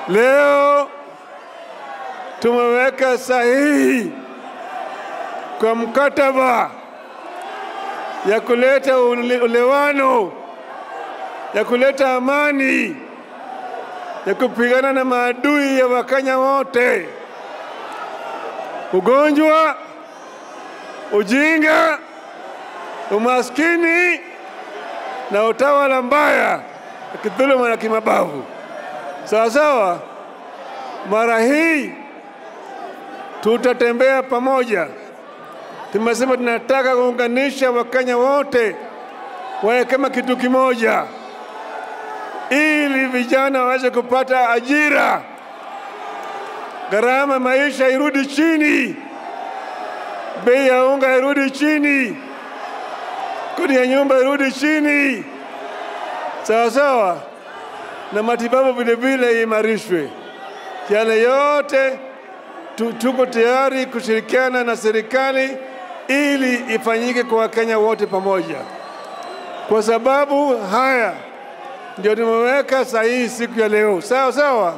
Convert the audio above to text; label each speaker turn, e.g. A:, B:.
A: Leo tumeweka sahihi kwa mkataba ya kuleta ulewano, ya kuleta amani, ya kupigana na maadui ya Wakenya wote: ugonjwa, ujinga, umaskini na utawala mbaya, kidhuluma na kimabavu. Sawa sawa, mara hii tutatembea pamoja. Tumesema tunataka kuunganisha Wakenya wote wawe kama kitu kimoja, ili vijana waweze kupata ajira, gharama maisha irudi chini, bei ya unga irudi chini, kodi ya nyumba irudi chini. Sawa sawa, na matibabu vile vile imarishwe. Yale yote tuko tayari kushirikiana na serikali ili ifanyike kwa Wakenya wote pamoja. Kwa sababu haya ndio tumeweka sahihi siku ya leo. Sawa sawa.